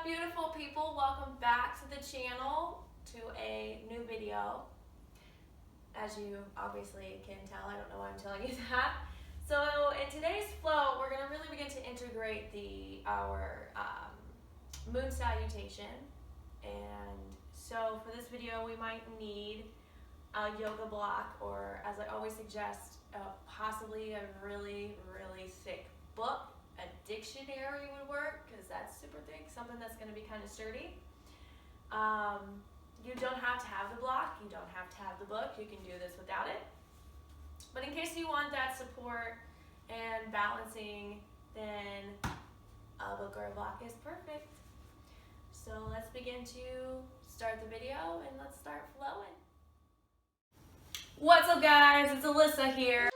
beautiful people? Welcome back to the channel, to a new video. As you obviously can tell, I don't know why I'm telling you that. So in today's flow, we're going to really begin to integrate our Moon Salutation. And so for this video, we might need a yoga block, or as I always suggest, possibly a really, really thick book. A dictionary would work because that's super thick, something that's going to be kind of sturdy. You don't have to have the block, you don't have to have the book, you can do this without it. But in case you want that support and balancing, then a book or a block is perfect. So let's begin to start the video and let's start flowing. What's up, guys? It's Alyssa here.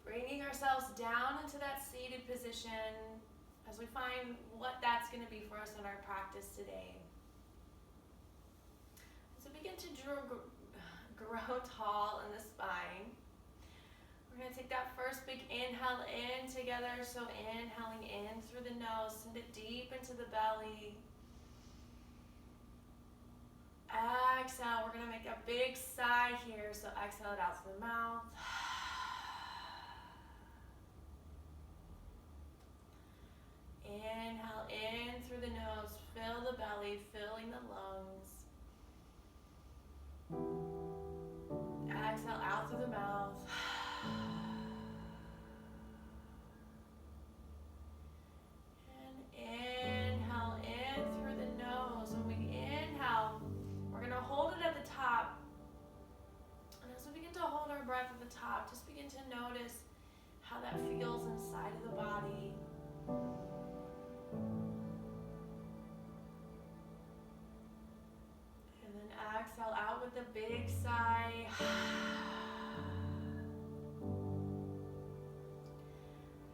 Bringing ourselves down into that seated position as we find what that's going to be for us in our practice today. As we begin to grow tall in the spine, we're going to take that first big inhale in together. So inhaling in through the nose, send it deep into the belly. Exhale, we're going to make a big sigh here. So exhale it out through the mouth. Inhale in through the nose, fill the belly, filling the lungs. Exhale out through the mouth. And inhale in through the nose. When we inhale, we're going to hold it at the top. And as we begin to hold our breath at the top, just begin to notice how that feels inside of the body. And then exhale out with a big sigh.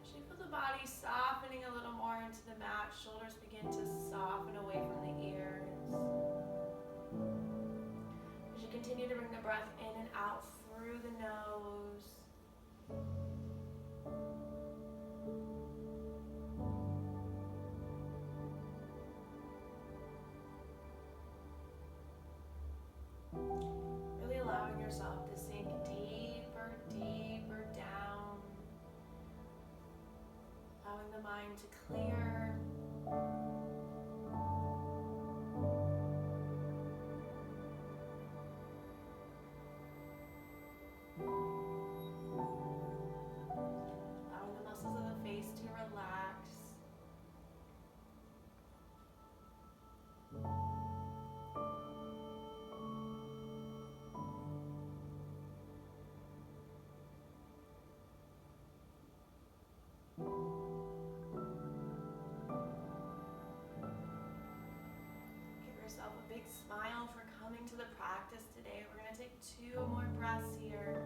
As you feel the body softening a little more into the mat, shoulders begin to soften away from the ears. As you continue to bring the breath in and out through the nose. Really allowing yourself to sink deeper, deeper down. Allowing the mind to clear. Allowing the muscles of the face to relax. A big smile for coming to the practice today. We're going to take 2 more breaths here.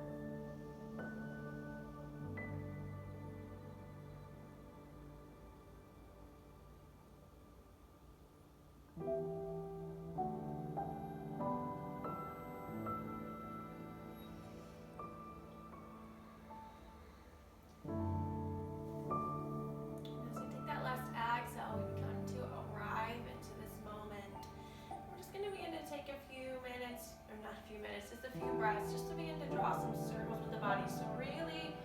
Just a few breaths, just to begin to draw some circles with the body. So really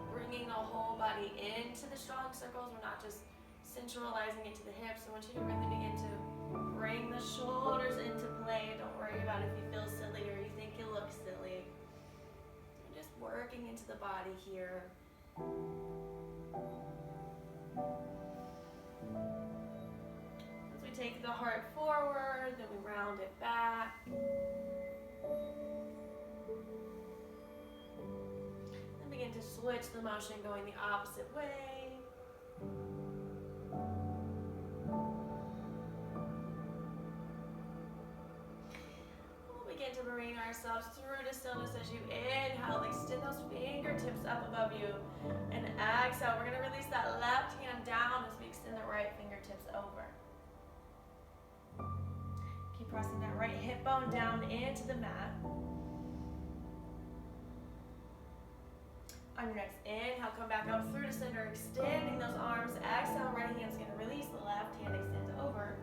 bringing the whole body into the strong circles. We're not just centralizing it to the hips. I want you to really begin to bring the shoulders into play. Don't worry about if you feel silly or you think you look silly. You're just working into the body here. As we take the heart forward, then we round it back. Then begin to switch the motion going the opposite way. We'll begin to bring ourselves through to stillness as you inhale. Extend those fingertips fingertips up above you. And exhale, we're going to release that left hand down as we extend the right fingertips over. Keep pressing that right hip bone down into the mat. On your next inhale, come back up through to center, extending those arms. Exhale, right hand's going to release, the left hand extends over.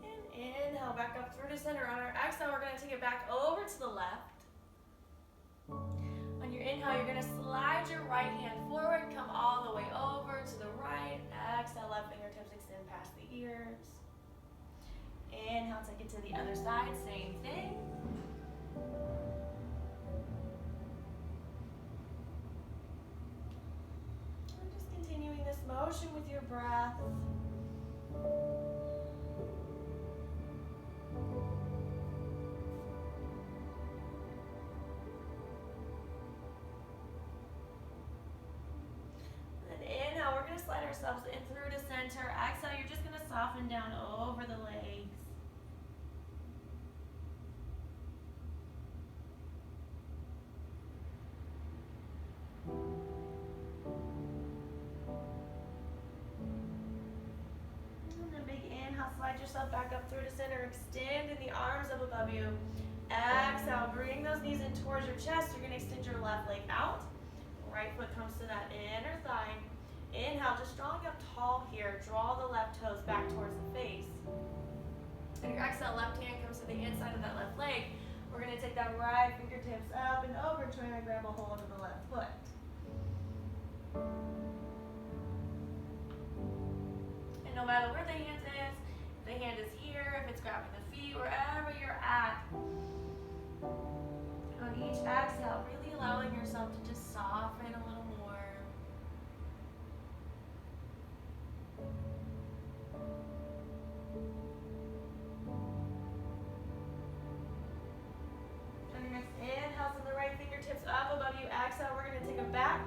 And inhale, back up through to center. On our exhale, we're going to take it back over to the left. On your inhale, you're going to slide your right hand forward, come all the way over to the right. Exhale, left fingertips extend past the ears. Inhale, take it to the other side, same thing. And just continuing this motion with your breath. And then inhale, we're going to slide ourselves in through to center. Exhale, you're just going to soften down over the legs. Slide yourself back up through to center, extending the arms up above you. Exhale, bring those knees in towards your chest. You're going to extend your left leg out. Right foot comes to that inner thigh. Inhale, just drawing up tall here. Draw the left toes back towards the face. And your exhale, left hand comes to the inside of that left leg. We're going to take that right fingertips up and over, trying to grab a hold of the left foot. And no matter where the hand is, the hand is here, if it's grabbing the feet, wherever you're at. On each exhale, really allowing yourself to just soften a little more. On your next inhale, send the right fingertips up above you. Exhale, we're going to take it back.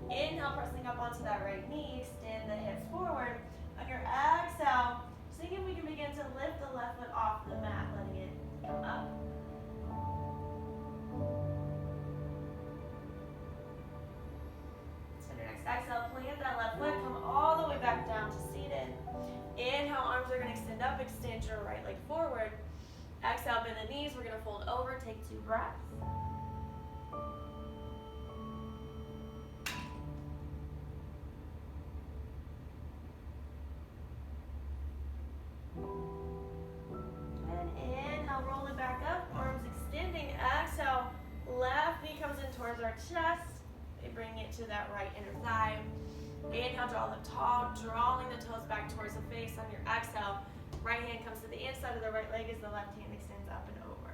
Inhale, pressing up onto that right knee. Extend the hips forward. On your exhale, see if we can begin to lift the left foot off the mat, letting it come up. So your next exhale, plant that left foot, come all the way back down to seated. Inhale, arms are going to extend up, extend your right leg forward. Exhale, bend the knees, we're going to fold over, take 2 breaths. And inhale, roll it back up, arms extending. Exhale, left knee comes in towards our chest. We bring it to that right inner thigh. Inhale, draw them tall, drawing the toes back towards the face. On your exhale, right hand comes to the inside of the right leg as the left hand extends up and over.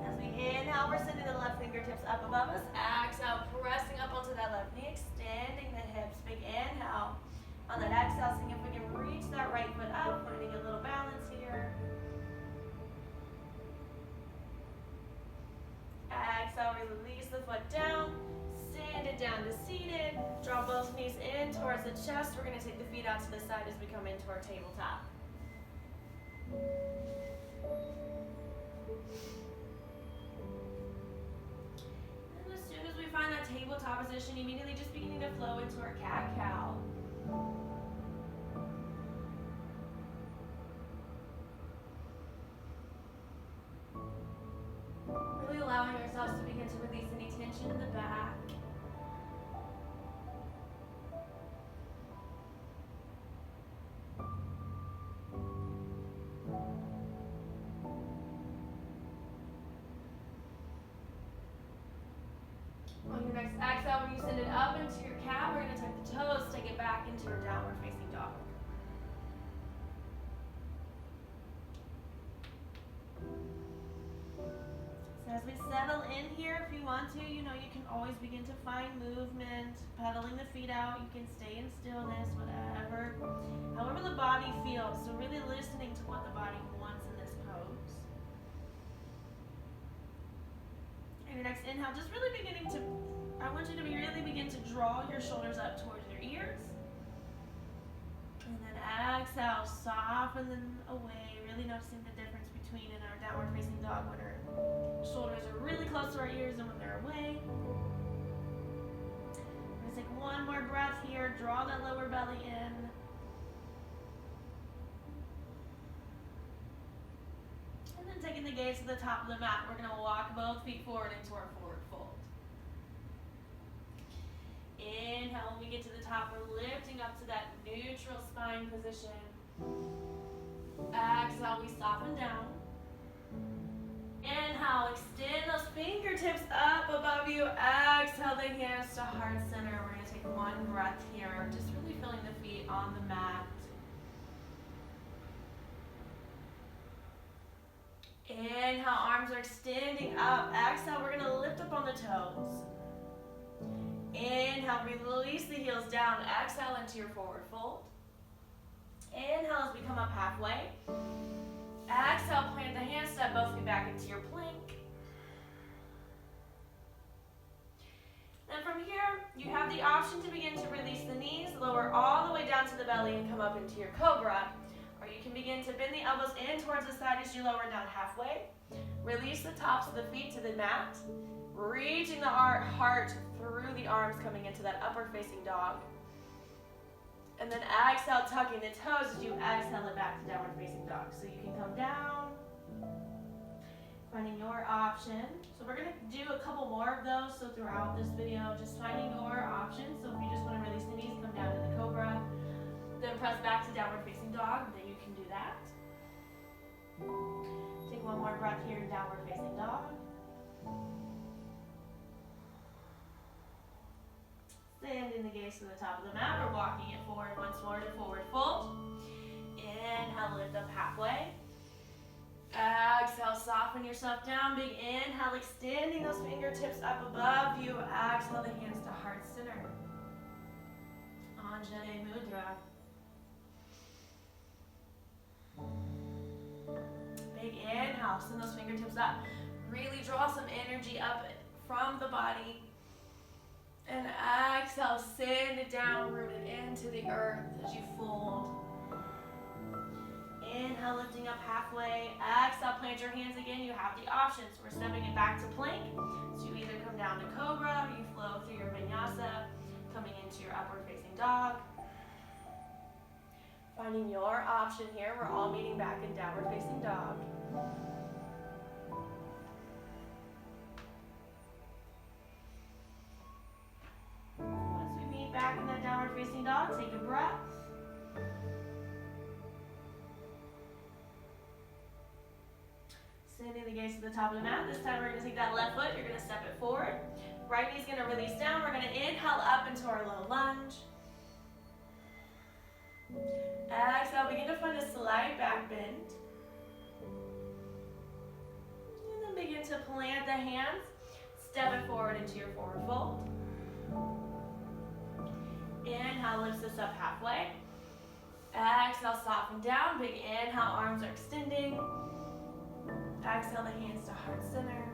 As we inhale, we're sending the left fingertips up above us. Exhale, pressing up onto that left knee, extending the hips. Big inhale. On that exhale, seeing if we can reach that right foot up, finding a little balance here. Exhale, release the foot down. Send it down to seated. Draw both knees in towards the chest. We're going to take the feet out to the side as we come into our tabletop. And as soon as we find that tabletop position, immediately just beginning to flow into our cat-cow. Really allowing ourselves to begin to release any tension in the back. On your next exhale, when you send it up into your cat, we're going to tuck the toes, take it back into your downward facing dog. So as we settle in here, if you want to, you can always begin to find movement, pedaling the feet out. You can stay in stillness, whatever. However the body feels. So really listening to what the body wants in this pose. And your next inhale, just really beginning to, I want you to really begin to draw your shoulders up towards your ears. And then exhale, soften them away. Really noticing the difference between in our downward facing dog when our shoulders are really close to our ears and when they're away. We're going to take one more breath here. Draw that lower belly in. And then taking the gaze to the top of the mat, we're going to walk both feet forward into our forward fold. Inhale, when we get to the top, we're lifting up to that neutral spine position. Exhale, we soften down. Inhale, extend those fingertips up above you. Exhale, the hands to heart center. We're going to take one breath here, just really feeling the feet on the mat. Inhale, arms are extending up. Exhale, we're going to lift up on the toes. Inhale, release the heels down. Exhale into your forward fold. Inhale as we come up halfway. Exhale, plant the hands, step both feet back into your plank. Then from here, you have the option to begin to release the knees, lower all the way down to the belly and come up into your cobra. Or you can begin to bend the elbows in towards the side as you lower down halfway. Release the tops of the feet to the mat. Reaching the heart through the arms, coming into that upward facing dog. And then exhale, tucking the toes as you exhale it back to downward facing dog. So you can come down, finding your option. So we're going to do a couple more of those. So throughout this video, just finding your option. So if you just want to release the knees, come down to the cobra. Then press back to downward facing dog. Then you can do that. Take one more breath here in downward facing dog. Sending the gaze to the top of the mat. We're walking it forward once more to forward fold. Inhale, lift up halfway. Exhale, soften yourself down. Big inhale, extending those fingertips up above you. Exhale, the hands to heart center. Anjali Mudra. Big inhale, send those fingertips up. Really draw some energy up from the body. And exhale, send it down, rooted into the earth as you fold. Inhale, lifting up halfway. Exhale, plant your hands again. You have the options. We're stepping it back to plank. So you either come down to cobra or you flow through your vinyasa, coming into your upward facing dog. Finding your option here. We're all meeting back in downward facing dog. Once we meet back in that downward facing dog, take a breath. Sending the gaze to the top of the mat. This time we're going to take that left foot, you're going to step it forward. Right knee's going to release down. We're going to inhale up into our low lunge. Exhale, begin to find a slight back bend. And then begin to plant the hands. Step it forward into your forward fold. Inhale, lifts us up halfway. Exhale, soften down. Big inhale, arms are extending. Exhale, the hands to heart center.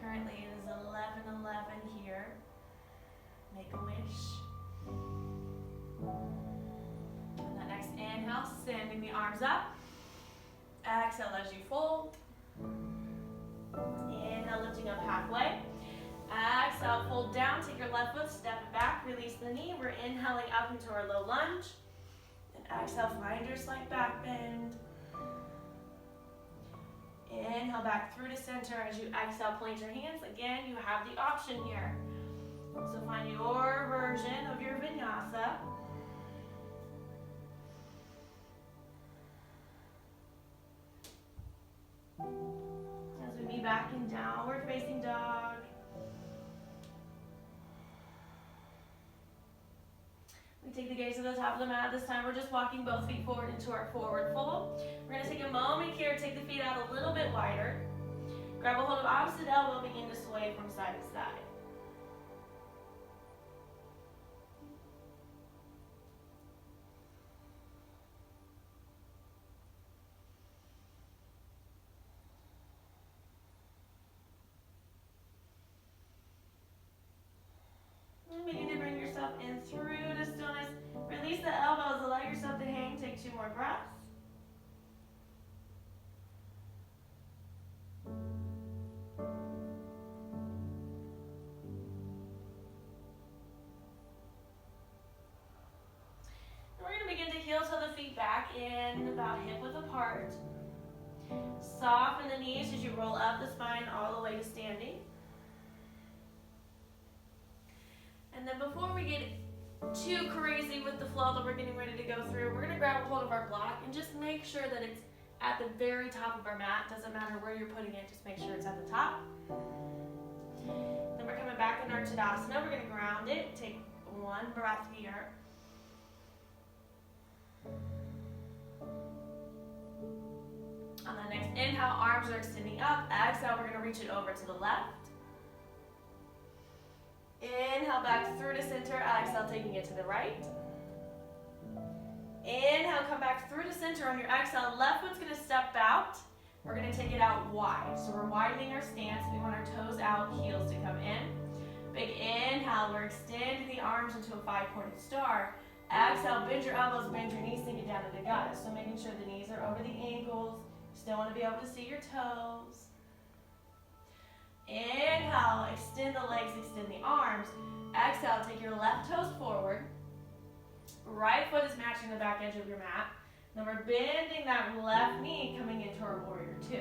Currently it is 11:11 here. Make a wish. And that next inhale, sending the arms up. Exhale as you fold. Inhale, lifting up halfway. Exhale, fold down, take your left foot, step it back, release the knee. We're inhaling up into our low lunge. And exhale, find your slight back bend. Inhale back through to center. As you exhale, plant your hands. Again, you have the option here. So find your version of your vinyasa. As we meet back in downward facing dog. We take the gaze to the top of the mat. This time we're just walking both feet forward into our forward fold. We're going to take a moment here, take the feet out a little bit wider. Grab a hold of opposite elbow, begin to sway from side to side. And begin to bring yourself in through to stillness. Release the elbows, allow yourself to hang, take 2 more breaths. Back in, about hip width apart. Soften the knees as you roll up the spine all the way to standing. And then before we get too crazy with the flow that we're getting ready to go through, we're going to grab a hold of our block and just make sure that it's at the very top of our mat. Doesn't matter where you're putting it, just make sure it's at the top. Then we're coming back in our Tadasana. We're going to ground it. Take 1 breath here. On the next inhale, arms are extending up. Exhale, we're going to reach it over to the left. Inhale back through to center. Exhale, taking it to the right. Inhale, come back through to center. On your exhale, left foot's going to step out. We're going to take it out wide. So we're widening our stance. We want our toes out, heels to come in. Big inhale, we're extending the arms into a 5-pointed star. Exhale, bend your elbows, bend your knees, sink it down to the goddess. So making sure the knees are over the ankles. Still want to be able to see your toes. Inhale, extend the legs, extend the arms. Exhale, take your left toes forward. Right foot is matching the back edge of your mat. Then we're bending that left knee, coming into our warrior 2.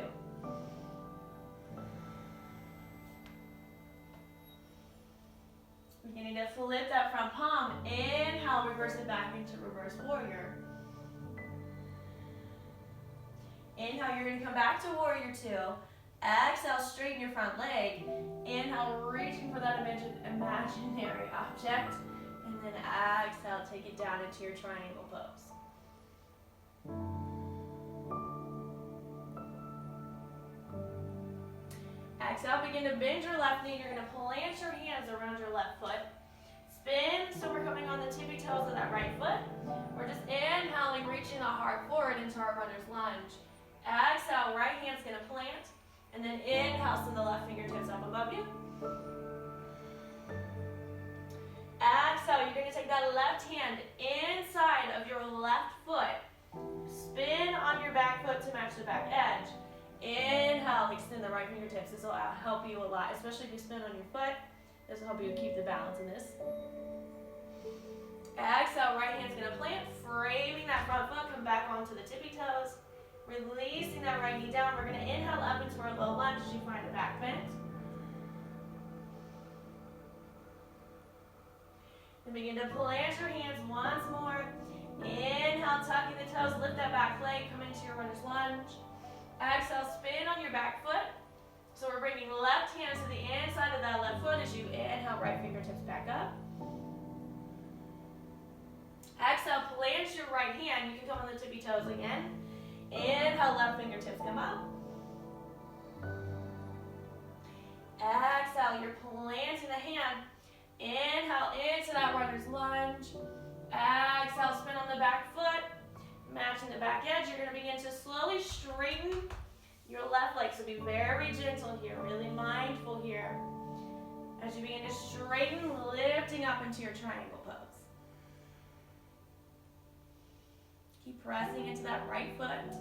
Beginning to flip that front palm. Inhale, reverse it back into reverse warrior. Inhale, you're going to come back to warrior 2. Exhale, straighten your front leg. Inhale, reaching for that imaginary object. And then exhale, take it down into your triangle pose. Exhale, begin to bend your left knee. You're going to plant your hands around your left foot. Spin, so we're coming on the tippy toes of that right foot. We're just inhaling, reaching the heart forward into our runner's lunge. Exhale, right hand's going to plant. And then inhale, send the left fingertips up above you. Exhale, you're going to take that left hand inside of your left foot. Spin on your back foot to match the back edge. Inhale, extend the right fingertips. This will help you a lot, especially if you spin on your foot. This will help you keep the balance in this. Exhale, right hand's going to plant, framing that front foot, come back onto the tippy toes. Releasing that right knee down. We're going to inhale up into our low lunge as you find a back bend. Then begin to plant your hands once more. Inhale, tucking the toes, lift that back leg, come into your runner's lunge. Exhale, spin on your back foot. So we're bringing left hand to the inside of that left foot as you inhale, right fingertips back up. Exhale, plant your right hand. You can come on the tippy toes again. Inhale, left fingertips come up. Exhale, you're planting the hand. Inhale into that runner's lunge. Exhale, spin on the back foot. Matching the back edge, you're going to begin to slowly straighten your left leg. So be very gentle here, really mindful here. As you begin to straighten, lifting up into your triangle pose. Keep pressing into that right foot.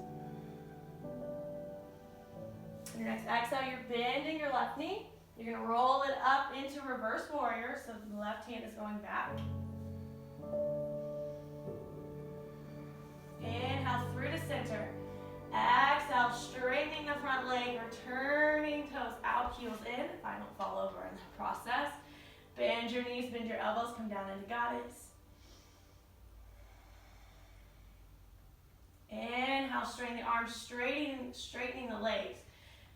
On your next exhale, you're bending your left knee. You're going to roll it up into reverse warrior, so the left hand is going back. Inhale through to center. Exhale, straightening the front leg, returning toes out, heels in. If I don't fall over in the process. Bend your knees, bend your elbows, come down into goddess. Inhale, straighten the arms, straightening the legs.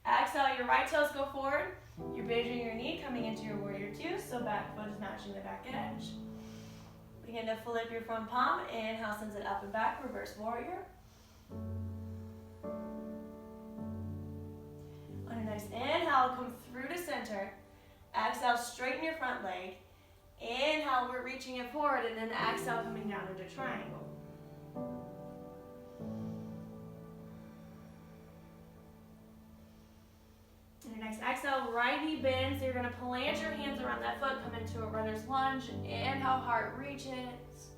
Exhale, your right toes go forward. You're bending your knee, coming into your warrior 2, so back foot is matching the back edge. Begin to flip your front palm. Inhale, sends it up and back, reverse warrior. On your next inhale, come through to center. Exhale, straighten your front leg. Inhale, we're reaching it forward, and then exhale, coming down into triangle. And your next exhale, right knee bends. So you're going to plant your hands around that foot, come into a runner's lunge. Inhale, heart reaches.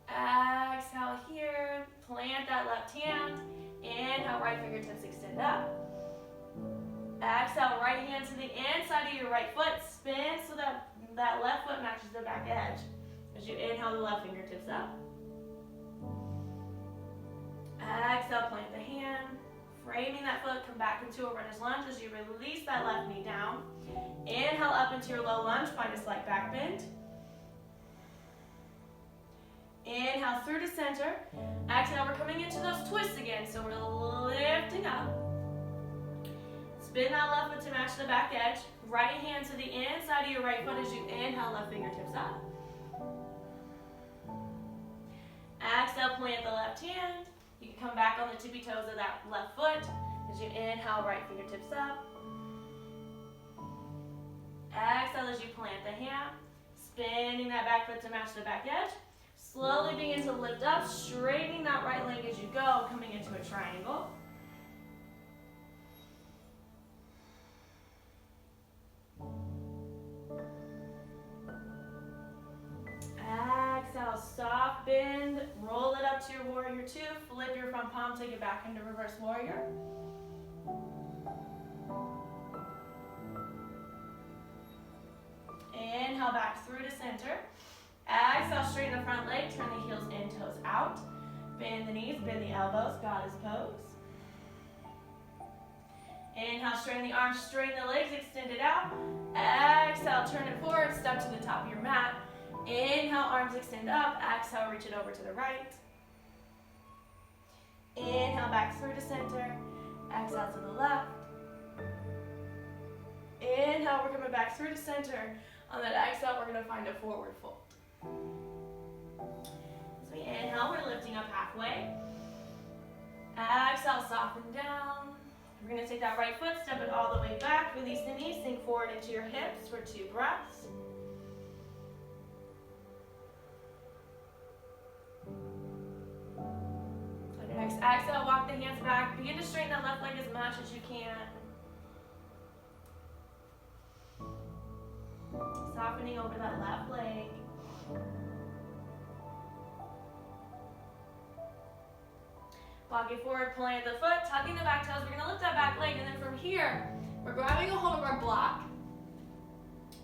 Exhale here, plant that left hand. Inhale, right fingertips extend up. Exhale, right hand to the inside of your right foot. Spin so that left foot matches the back edge. As you inhale, the left fingertips up. Exhale, plant the hand. Framing that foot, come back into a runner's lunge as you release that left knee down. Inhale up into your low lunge, find a slight back bend. Inhale through to center. Exhale, we're coming into those twists again, so we're lifting up. Spin that left foot to match the back edge. Right hand to the inside of your right foot as you inhale, left fingertips up. Exhale, plant the left hand. You can come back on the tippy toes of that left foot as you inhale, right fingertips up. Exhale as you plant the hand. Spinning that back foot to match the back edge. Slowly begin to lift up, straightening that right leg as you go, coming into a triangle. Exhale, soft bend, roll it up to your warrior two, flip your front palm, take it back into reverse warrior. Inhale back through to center. Exhale, straighten the front leg, turn the heels in, toes out. Bend the knees, bend the elbows, goddess pose. Inhale, straighten the arms, straighten the legs, extend it out. Exhale, turn it forward, step to the top of your mat. Inhale, arms extend up. Exhale, reach it over to the right. Inhale, back through to center. Exhale to the left. Inhale, we're coming back through to center. On that exhale, we're going to find a forward fold. As we inhale, we're lifting up halfway. Exhale, soften down. We're going to take that right foot, step it all the way back, release the knees, sink forward into your hips for 2 breaths. On your next exhale, walk the hands back. Begin to straighten that left leg as much as you can. Softening over that left leg. Walk it forward, plant the foot, tucking the back toes. We're going to lift that back leg, and then from here, we're grabbing a hold of our block.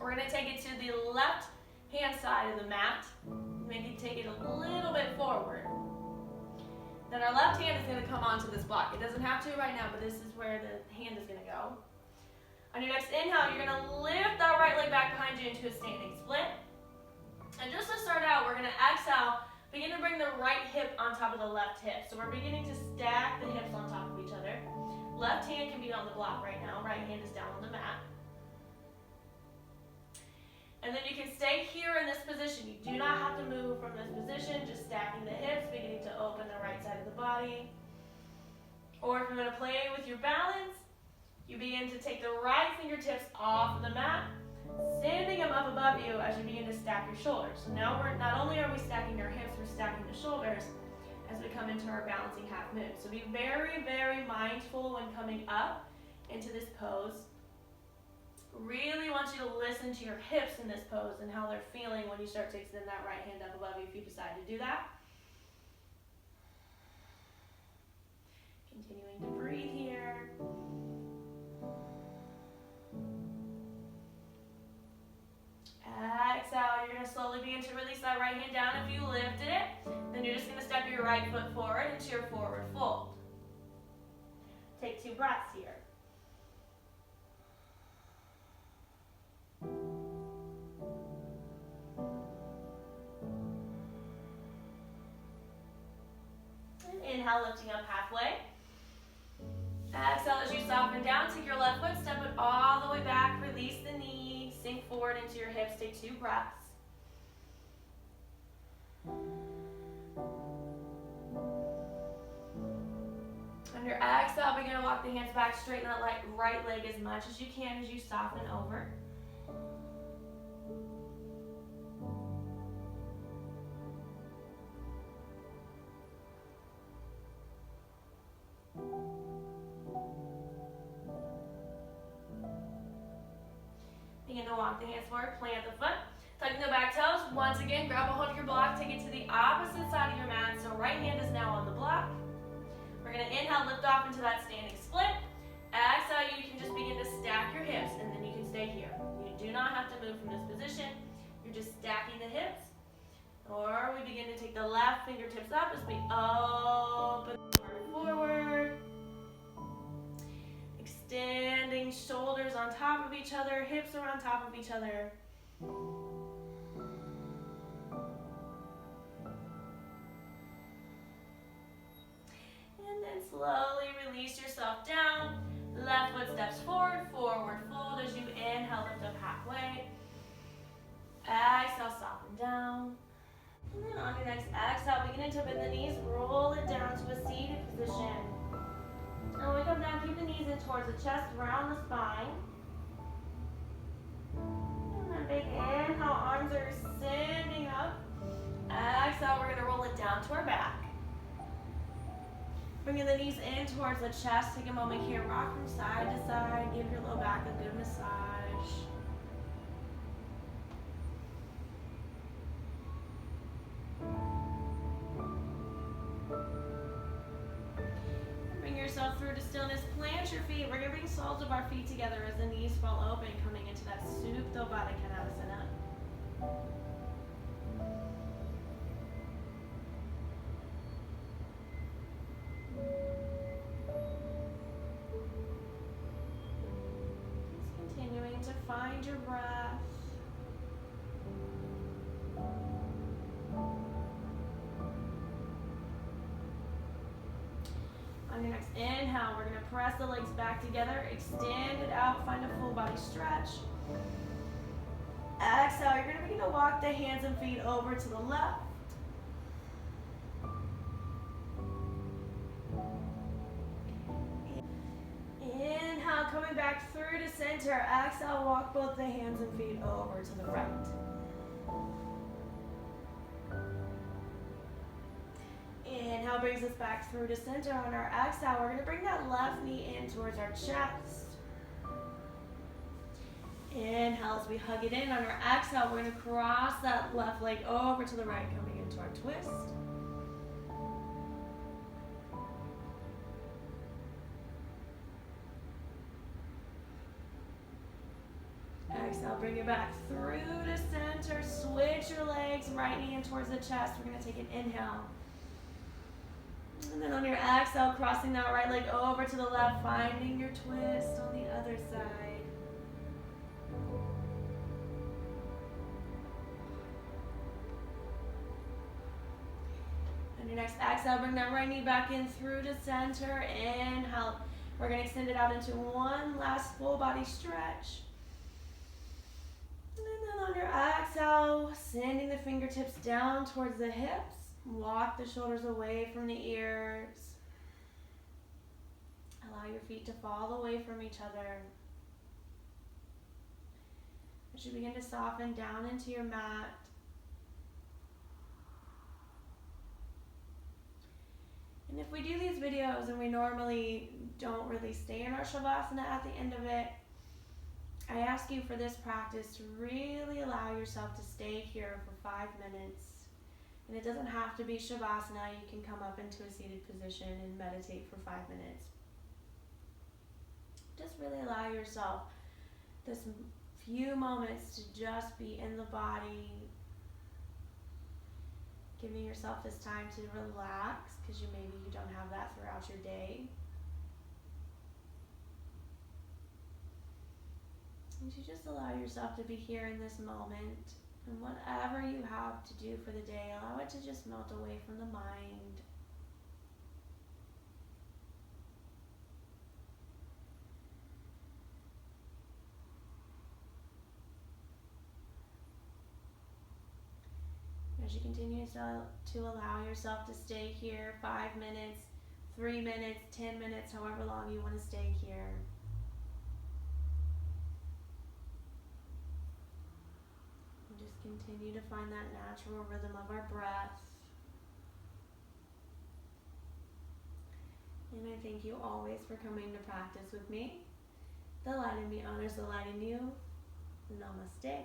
We're going to take it to the left hand side of the mat. Maybe take it a little bit forward. Then our left hand is going to come onto this block. It doesn't have to right now, but this is where the hand is going to go. On your next inhale, you're going to lift that right leg back behind you into a standing split. And just to start out, we're going to exhale, begin to bring the right hip on top of the left hip. So we're beginning to stack the hips on top of each other. Left hand can be on the block right now. Right hand is down on the mat. And then you can stay here in this position. You do not have to move from this position, just stacking the hips, beginning to open the right side of the body. Or if you're going to play with your balance, you begin to take the right fingertips off the mat, sending them up above you as you begin to stack your shoulders. So now not only are we stacking our hips, we're stacking the shoulders as we come into our balancing half moon. So be very, very mindful when coming up into this pose. Really want you to listen to your hips in this pose and how they're feeling when you start to extend that right hand up above you if you decide to do that. Continuing to breathe here. Exhale, you're going to slowly begin to release that right hand down. If you lifted it, then you're just going to step your right foot forward into your forward fold. Take 2 breaths here. Inhale, lifting up halfway. Exhale as you soften down, take your left foot, step it all the way back, release the knee, sink forward into your hips, take 2 breaths. On your exhale, begin to walk the hands back, straighten that right leg as much as you can as you soften over. Begin to walk the hands forward, plant the foot, tucking the back toes. Once again, grab a hold of your block, take it to the opposite side of your mat. So right hand is now on the block. We're going to inhale, lift off into that standing split. Exhale, you can just begin to stack your hips, and then you can stay here. You do not have to move from this position. You're just stacking the hips. Or we begin to take the left fingertips up as we open forward. Extending shoulders on top of each other, hips are on top of each other. And then slowly release yourself down. Left foot steps forward, forward fold as you inhale, lift up halfway. Exhale, soften down. And then on your next exhale, begin to bend the knees, roll it down to a seated position. And when we come down, keep the knees in towards the chest, round the spine. And then big inhale, arms are extending up. Exhale, we're going to roll it down to our back. Bringing the knees in towards the chest. Take a moment here, rock from side to side. Give your low back a good massage. Bring yourself through to stillness. Plant your feet. We're going to bring soles of our feet together as the knees fall open, coming into that Supta Baddha Konasana. Just continuing to find your breath. On your next inhale, we're going to press the legs back together, extend it out, find a full body stretch. Exhale, you're going to begin to walk the hands and feet over to the left. Inhale, coming back through to center. Exhale, walk both the hands and feet over to the right. Inhale brings us back through to center. On our exhale, we're going to bring that left knee in towards our chest. Inhale as we hug it in. On our exhale, we're going to cross that left leg over to the right, coming into our twist. Exhale, bring it back through to center. Switch your legs, right knee in towards the chest. We're going to take an inhale. And then on your exhale, crossing that right leg over to the left, finding your twist on the other side. On your next exhale, bring that right knee back in through to center. Inhale. We're going to extend it out into one last full body stretch. And then on your exhale, sending the fingertips down towards the hips. Walk the shoulders away from the ears. Allow your feet to fall away from each other. As you begin to soften down into your mat. And if we do these videos and we normally don't really stay in our Shavasana at the end of it, I ask you for this practice to really allow yourself to stay here for 5 minutes. And it doesn't have to be Shavasana. You can come up into a seated position and meditate for 5 minutes. Just really allow yourself this few moments to just be in the body. Giving yourself this time to relax, because maybe you don't have that throughout your day. And to just allow yourself to be here in this moment. And whatever you have to do for the day, allow it to just melt away from the mind. As you continue to allow yourself to stay here 5 minutes, 3 minutes, 10 minutes, however long you want to stay here. And just continue to find that natural rhythm of our breath. And I thank you always for coming to practice with me. The light in me honors the light in you. Namaste.